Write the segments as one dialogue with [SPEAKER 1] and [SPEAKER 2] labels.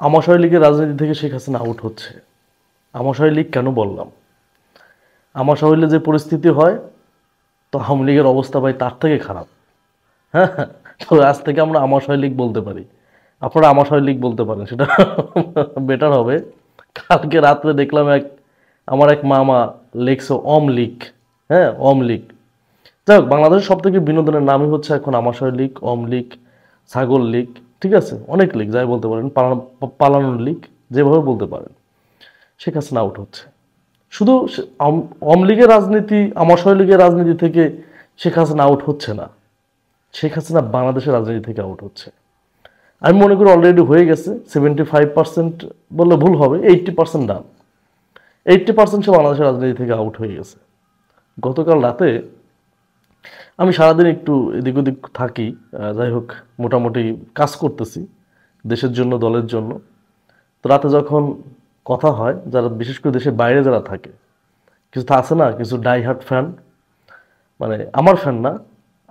[SPEAKER 1] আমাশয় লীগের রাজনীতি থেকে শেখ হাসিনা আউট হচ্ছে। আমাশয় লীগ কেন বললাম? আমাশয় হইলে যে পরিস্থিতি হয়, তো আওয়ামী লীগের অবস্থা ভাই তার থেকে খারাপ। হ্যাঁ, তো আজ থেকে আমরা আমাশয় লীগ বলতে পারি। আপনারা আমাশয় লীগ বলতে পারেন, সেটা বেটার হবে। কালকে রাত্রে দেখলাম আমার এক মামা লেখছে অম লীগ। হ্যাঁ, অম লীগ। যাই হোক, বাংলাদেশের সব থেকে বিনোদনের নামই হচ্ছে এখন আমাশয় লীগ, অম লীগ, ছাগল লীগ। ঠিক আছে, অনেক লীগ যাই বলতে পারেন, পালানোর লীগ, যেভাবে বলতে পারেন। শেখ হাসিনা আউট হচ্ছে। শুধু আওয়ামী লীগের রাজনীতি, আমাশয় লীগের রাজনীতি থেকে শেখ হাসিনা আউট হচ্ছে না, শেখ হাসিনা বাংলাদেশের রাজনীতি থেকে আউট হচ্ছে। আমি মনে করি অলরেডি হয়ে গেছে। 75% বললে ভুল হবে, 80% ডান। 80% সে বাংলাদেশের রাজনীতি থেকে আউট হয়ে গেছে। গতকাল রাতে আমি সারাদিন একটু এদিক ওদিক থাকি, যাই হোক মোটামুটি কাজ করতেছি দেশের জন্য, দলের জন্য। তো রাতে যখন কথা হয়, যারা বিশেষ করে দেশের বাইরে যারা থাকে, কিছু তো আছে না, কিছু ডাই হার্ট ফ্যান, মানে আমার ফ্যান না,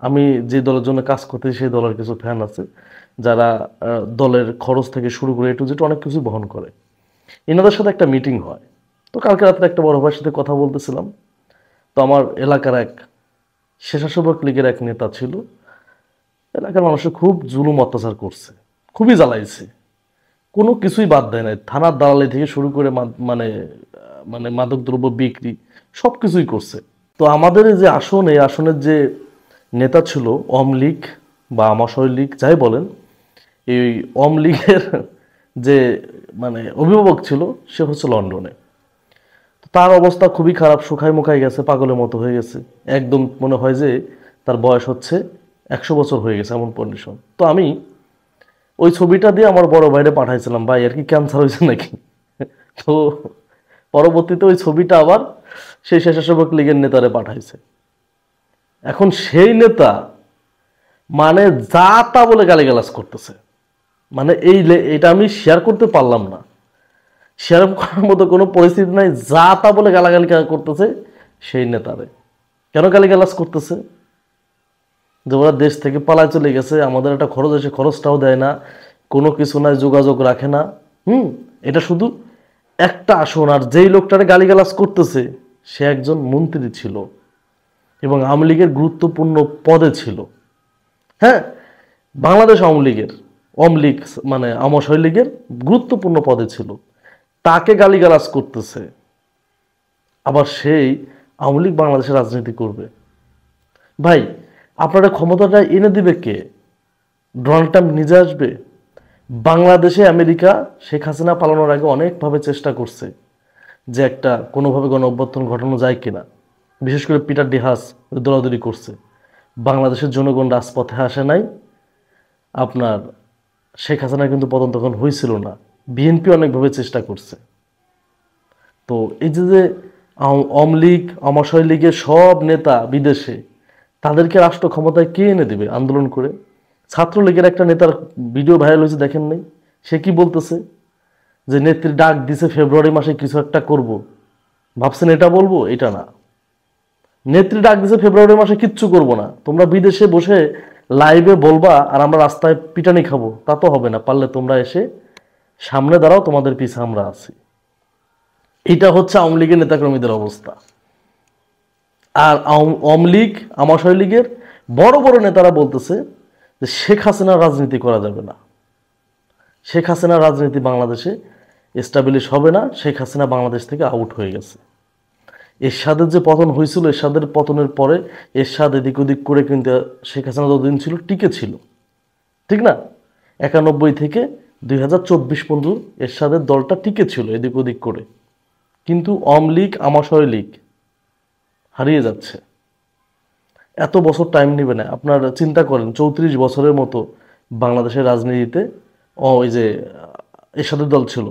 [SPEAKER 1] আমি যে দলের জন্য কাজ করতেছি সেই দলের কিছু ফ্যান আছে, যারা দলের খরচ থেকে শুরু করে একটু যেটা অনেক কিছু বহন করে। এনাদের সাথে একটা মিটিং হয়। তো কালকে রাত্রে একটা বড় ভাইয়ের সাথে কথা বলতেছিলাম। তো আমার এলাকার এক স্বেচ্ছাসেবক লীগের এক নেতা ছিল, এলাকার মানুষের খুব জুলুম অত্যাচার করছে, খুবই জ্বালাইছে, কোনো কিছুই বাদ দেয় নাই। থানার দালালি থেকে শুরু করে মানে মানে মাদকদ্রব্য বিক্রি সব কিছুই করছে। তো আমাদের এই যে আসন, এই আসনের যে নেতা ছিল অম লীগ বা আমাশয় লীগ যাই বলেন, এই অম লীগের যে মানে অভিভাবক ছিল সে হচ্ছে লন্ডনে। তো তার অবস্থা খুবই খারাপ, শুকায় মুখায় গেছে, পাগলের মতো হয়ে গেছে। একদম মনে হয় যে তার বয়স হচ্ছে 100 বছর হয়ে গেছে, এমন কন্ডিশন। তো আমি ওই ছবিটা দিয়ে আমার বড় ভাইরে পাঠাইছিলাম, ভাই আর কি ক্যান্সার হয়েছে নাকি। তো পরবর্তীতে ওই ছবিটা আবার সেই স্বেচ্ছাসেবক লীগের নেতারে পাঠাইছে। এখন সেই নেতা মানে যা তা বলে গালিগালাজ করতেছে। মানে এটা আমি শেয়ার করতে পারলাম না, শেয়ার করার মতো কোনো পরিস্থিতি নাই। যা তা বলে গালাগালি করতেছে সেই নেতারে। কেন গালিগালাজ করতেছে? যে ওরা দেশ থেকে পালায় চলে গেছে, আমাদের একটা খরচ এসে খরচটাও দেয় না, কোনো কিছু নাই, যোগাযোগ রাখে না। এটা শুধু একটা আসন। আর যেই লোকটারে গালিগালাজ করতেছে সে একজন মন্ত্রী ছিল এবং আওয়ামী লীগের গুরুত্বপূর্ণ পদে ছিল। হ্যাঁ, বাংলাদেশ আওয়ামী লীগের, আওয়ামী লীগ মানে আমাশয় লীগের গুরুত্বপূর্ণ পদে ছিল, তাকে গালিগালাজ করতেছে। আবার সেই আওয়ামী লীগ বাংলাদেশে রাজনীতি করবে? ভাই, আপনারা ক্ষমতাটা এনে দিবে কে? ডোনাল্ড ট্রাম্প নিজে আসবে? বাংলাদেশে আমেরিকা শেখ হাসিনা পালানোর আগে অনেকভাবে চেষ্টা করছে যে একটা কোনোভাবে গণ অভ্যুত্থান ঘটানো যায় কিনা। বিশেষ করে পিটার ডিহাস দৌড়াদৌড়ি করছে। বাংলাদেশের জনগণ রাজপথে আসে নাই। আপনার শেখ হাসিনা কিন্তু পতন তখন হয়েছিল না। বিএনপি অনেকভাবে চেষ্টা করছে। তো এই যে আওয়ামী লীগ, আমাশয় লীগের সব নেতা বিদেশে, তাদেরকে রাষ্ট্র ক্ষমতায় কে এনে দেবে আন্দোলন করে? ছাত্রলীগের একটা নেতার ভিডিও ভাইরাল হয়েছে, দেখেন নাই? সে কি বলতেছে যে নেত্রী ডাক দিছে ফেব্রুয়ারি মাসে কিছু একটা করব। ভাবছেন এটা বলবো? এটা না। নেত্রী ডাক দিছে ফেব্রুয়ারি মাসে কিচ্ছু করব না, তোমরা বিদেশে বসে লাইভে বলবা আর আমরা রাস্তায় পিটানি খাবো, তা তো হবে না। পারলে তোমরা এসে সামনে দাঁড়াও, তোমাদের পিছে আমরা আছি। এটা হচ্ছে আওয়ামী লীগের নেতাকর্মীদের অবস্থা। আর আওয়ামী লীগ, আমাশয় লীগের বড় বড় নেতারা বলতেছে যে শেখ হাসিনার রাজনীতি করা যাবে না, শেখ হাসিনার রাজনীতি বাংলাদেশে এস্টাবলিশ হবে না, শেখ হাসিনা বাংলাদেশ থেকে আউট হয়ে গেছে। এরশাদের যে পতন হয়েছিল, এরশাদের পতনের পরে এরশাদ এদিক ওদিক করে কিন্তু শেখ হাসিনা যতদিন ছিল টিকে ছিল, ঠিক না? 91 থেকে 2024 পর্যন্ত এরশাদের দলটা টিকে ছিল এদিক ওদিক করে। কিন্তু আওয়ামী লীগ, আমাশয় লীগ হারিয়ে যাচ্ছে। এত বছর টাইম নেবে না। আপনার চিন্তা করেন, 34 বছরের মতো বাংলাদেশের রাজনীতিতে ওই যে এরশাদের দল ছিল,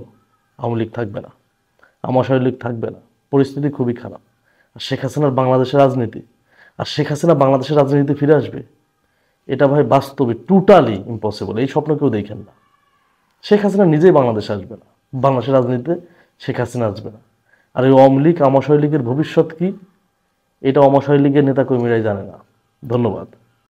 [SPEAKER 1] আওয়ামী লীগ থাকবে না, আমাশয় লীগ থাকবে না, পরিস্থিতি খুবই খারাপ। আর শেখ হাসিনার বাংলাদেশের রাজনীতি, আর শেখ হাসিনা বাংলাদেশের রাজনীতিতে ফিরে আসবে, এটা ভাই বাস্তবে টোটালি ইম্পসিবল। এই স্বপ্ন কেউ দেখেন না। শেখ হাসিনা নিজেই বাংলাদেশে আসবে না, বাংলাদেশের রাজনীতিতে শেখ হাসিনা আসবে না। আর এই আওয়ামী লীগ, আমাশয় লীগের ভবিষ্যৎ কি, এটা আমাশয় লীগের নেতাকর্মীরাই জানে না। ধন্যবাদ।